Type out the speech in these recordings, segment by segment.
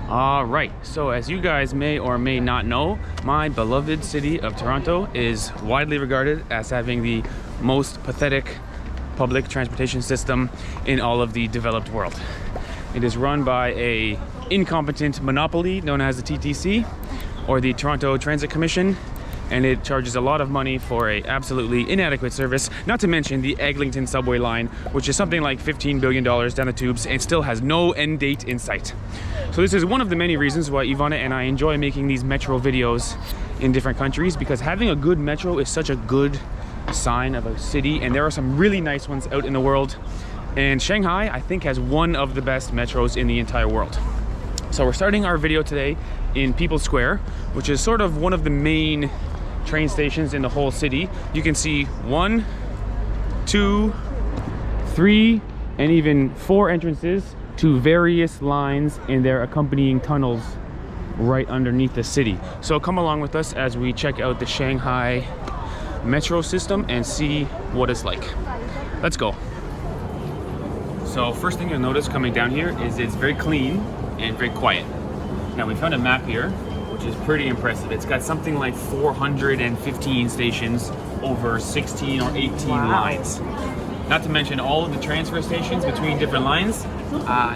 Alright, so as you guys may or may not know, my beloved city of Toronto is widely regarded as having the most pathetic public transportation system in all of the developed world. It is run by a incompetent monopoly known as the TTC, or the Toronto Transit Commission, and it charges a lot of money for a absolutely inadequate service, not to mention the Eglinton subway line, which is something like $15 billion down the tubes and still has no end date in sight. So this is one of the many reasons why Ivana and I enjoy making these metro videos in different countries, because having a good metro is such a good sign of a city, and there are some really nice ones out in the world. And Shanghai, I think, has one of the best metros in the entire world. So we're starting our video today in People's Square, which is sort of one of the main train stations in the whole city. You can see 1, 2, 3, and even 4 entrances to various lines and their accompanying tunnels right underneath the city. So come along with us as we check out the Shanghai metro system and see what it's like. Let's go. So first thing you'll notice coming down here is it's very clean and very quiet. Now we found a map here, which is pretty impressive. It's got something like 415 stations over 16 or 18 lines. Not to mention all of the transfer stations between different lines.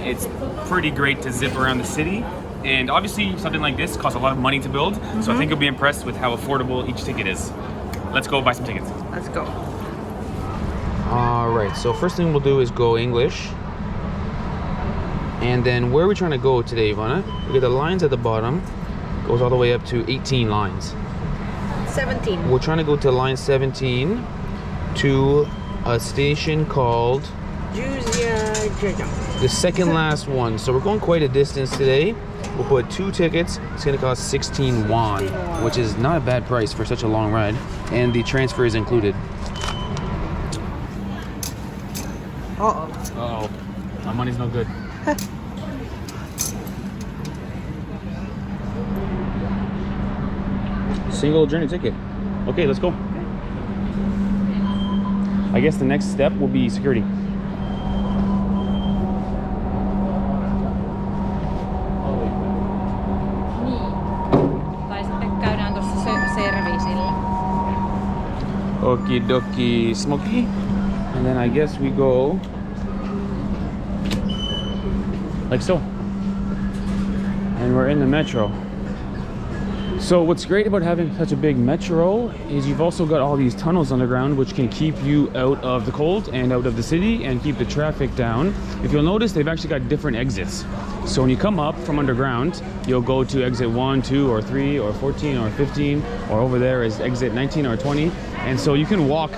It's pretty great to zip around the city. And obviously something like this costs a lot of money to build. So I think you'll be impressed with how affordable each ticket is. Let's go buy some tickets. Let's go. All right, so first thing we'll do is go English. And then where are we trying to go today, Ivana? We get the lines at the bottom. Goes all the way up to 18 lines. 17. We're trying to go to line 17 to a station called the second last one. So we're going quite a distance today. We'll put 2 tickets. It's going to cost 16 won, which is not a bad price for such a long ride. And the transfer is included. Uh-oh. My money's no good. Single journey ticket. Okay, let's go. I guess the next step will be security. Okie dokie, smoky. And then I guess we go like so. And we're in the metro. So what's great about having such a big metro is you've also got all these tunnels underground, which can keep you out of the cold and out of the city and keep the traffic down. If you'll notice, they've actually got different exits. So when you come up from underground, you'll go to exit 1, 2, or 3, or 14, or 15, or over there is exit 19 or 20. And so you can walk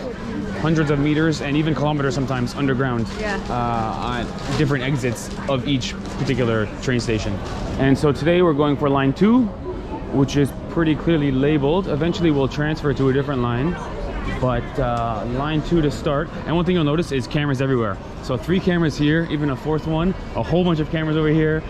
hundreds of meters and even kilometers sometimes underground on different exits of each particular train station. And so today we're going for line 2, which is pretty clearly labeled. Eventually we'll transfer to a different line, but line 2 to start. And one thing you'll notice is cameras everywhere. So 3 cameras here, even a 4th one, a whole bunch of cameras over here.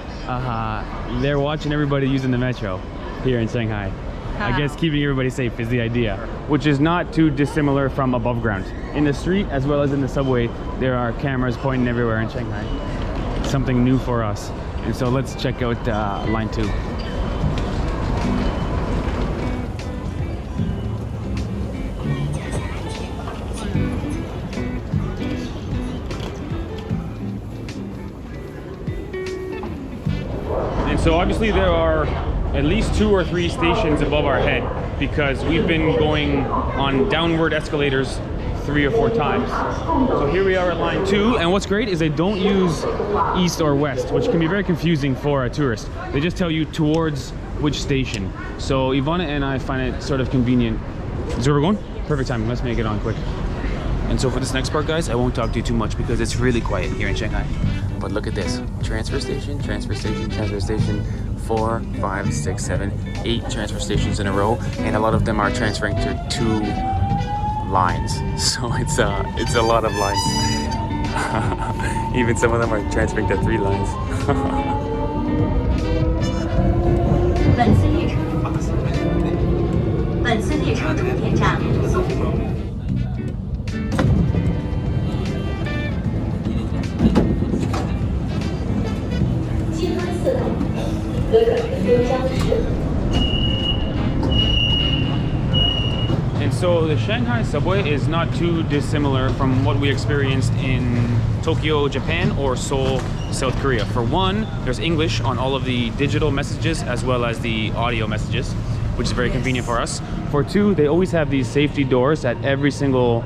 They're watching everybody using the metro here in Shanghai. I guess keeping everybody safe is the idea, which is not too dissimilar from above ground. In the street, as well as in the subway, there are cameras pointing everywhere in Shanghai. Something new for us. And so let's check out line 2. And so obviously there are at least 2 or 3 stations above our head, because we've been going on downward escalators 3 or 4 times. So here we are at line 2, and what's great is they don't use east or west, which can be very confusing for a tourist. They just tell you towards which station. So Ivana and I find it sort of convenient. Is where we're going? Perfect timing. Let's make it on quick. And so for this next part, guys, I won't talk to you too much because it's really quiet here in Shanghai. But look at this. Transfer station, transfer station, transfer station. 4, 5, 6, 7, 8 transfer stations in a row, and a lot of them are transferring to 2 lines. So it's a lot of lines. Even some of them are transferring to 3 lines. 本次列车终点站松浦。金安寺。And so the Shanghai subway is not too dissimilar from what we experienced in Tokyo, Japan, or Seoul, South Korea. For one, there's English on all of the digital messages as well as the audio messages, which is very convenient for us. For two, they always have these safety doors at every single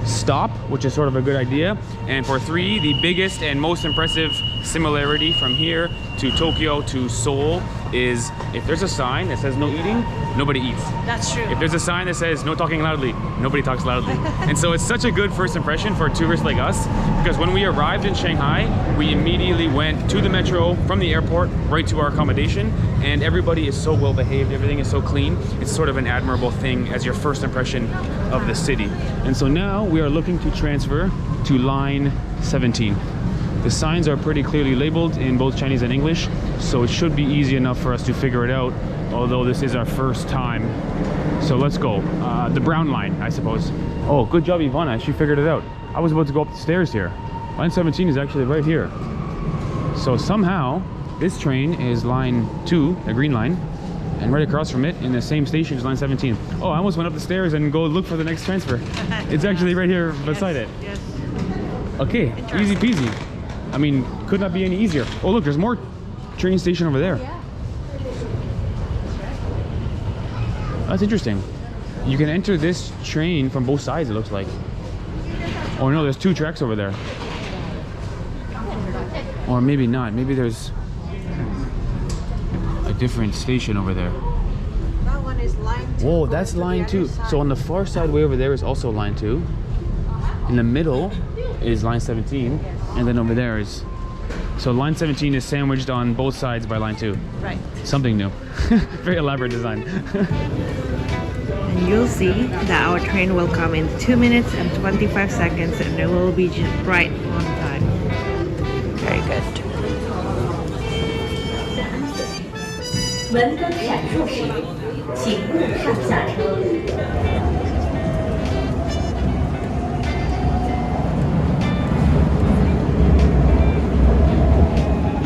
stop, which is sort of a good idea. And for three, the biggest and most impressive similarity from here to Tokyo to Seoul is if there's a sign that says no eating, nobody eats. That's true. If there's a sign that says no talking loudly, nobody talks loudly. And so it's such a good first impression for tourists like us, because when we arrived in Shanghai, we immediately went to the metro from the airport right to our accommodation, and everybody is so well behaved, everything is so clean. It's sort of an admirable thing as your first impression of the city. And so now we are looking to transfer to line 17. The signs are pretty clearly labeled in both Chinese and English, so it should be easy enough for us to figure it out, although this is our first time. So let's go. The brown line, I suppose. Oh, good job, Ivana. She figured it out. I was about to go up the stairs here. Line 17 is actually right here. So somehow, this train is line 2, the green line, and right across from it, in the same station, is line 17. Oh, I almost went up the stairs and go look for the next transfer. It's actually right here beside it. Yes. Okay, easy peasy. I mean, could not be any easier. Oh look, there's more train station over there. Yeah. That's interesting. You can enter this train from both sides, it looks like. Oh no, there's 2 tracks over there. Or maybe not. Maybe there's a different station over there. That one is line 2. Whoa, that's line 2. So on the far side way over there is also line 2. In the middle is line 17. And then over there is... So line 17 is sandwiched on both sides by line 2. Right. Something new. Very elaborate design. And you'll see that our train will come in 2 minutes and 25 seconds, and it will be just right on time. Very good. 门灯闪烁时，请勿上下车。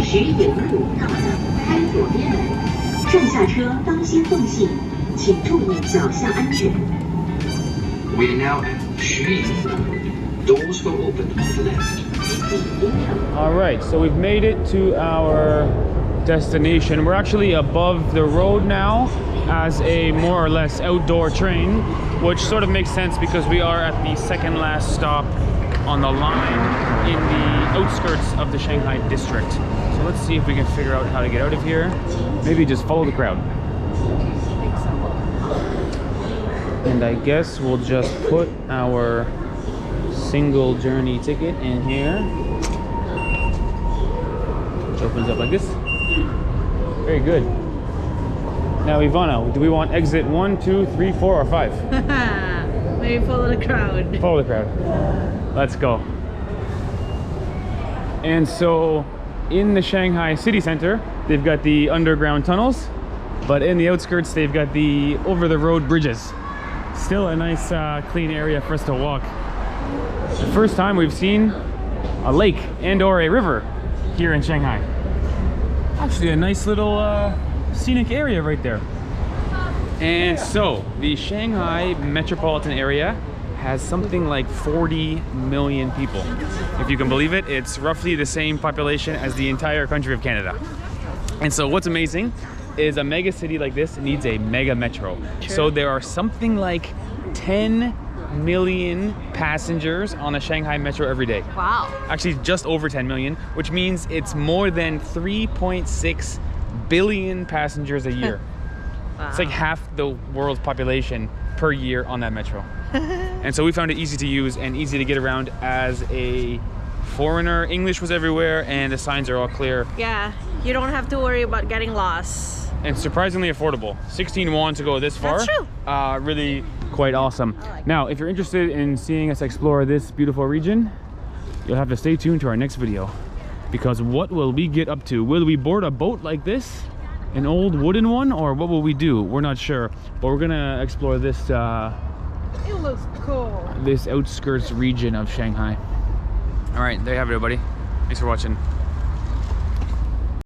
石营路到了，开左边门，上下车当心缝隙，请注意脚下安全。We are now at Xuying. Doors will open on the left. All right, so we've made it to our destination. We're actually above the road now as a more or less outdoor train, which sort of makes sense because we are at the second last stop on the line in the outskirts of the Shanghai district. So let's see if we can figure out how to get out of here. Maybe just follow the crowd. And I guess we'll just put our single journey ticket in here, which opens up like this. Very good. Now Ivana, do we want exit 1, 2, 3, 4, or 5? Maybe follow the crowd. Follow the crowd. Let's go. And so in the Shanghai city center, they've got the underground tunnels, but in the outskirts, they've got the over-the-road bridges. Still a nice clean area for us to walk. The first time we've seen a lake and or a river here in Shanghai. Actually a nice little scenic area right there. And so the Shanghai metropolitan area has something like 40 million people. If you can believe it, it's roughly the same population as the entire country of Canada. And so what's amazing is a mega city like this needs a mega metro. True. So there are something like 10 million passengers on the Shanghai metro every day. Wow. Actually just over 10 million, which means it's more than 3.6 billion passengers a year. Wow. It's like half the world's population per year on that metro. And so we found it easy to use and easy to get around as a foreigner. English was everywhere and the signs are all clear. Yeah, you don't have to worry about getting lost. And surprisingly affordable. 16 won to go this far. That's true. Really quite awesome. Now, if you're interested in seeing us explore this beautiful region, you'll have to stay tuned to our next video. Because what will we get up to? Will we board a boat like this? An old wooden one? Or what will we do? We're not sure. But we're gonna explore this It looks cool. this outskirts region of Shanghai. All right, there you have it, everybody. Thanks for watching.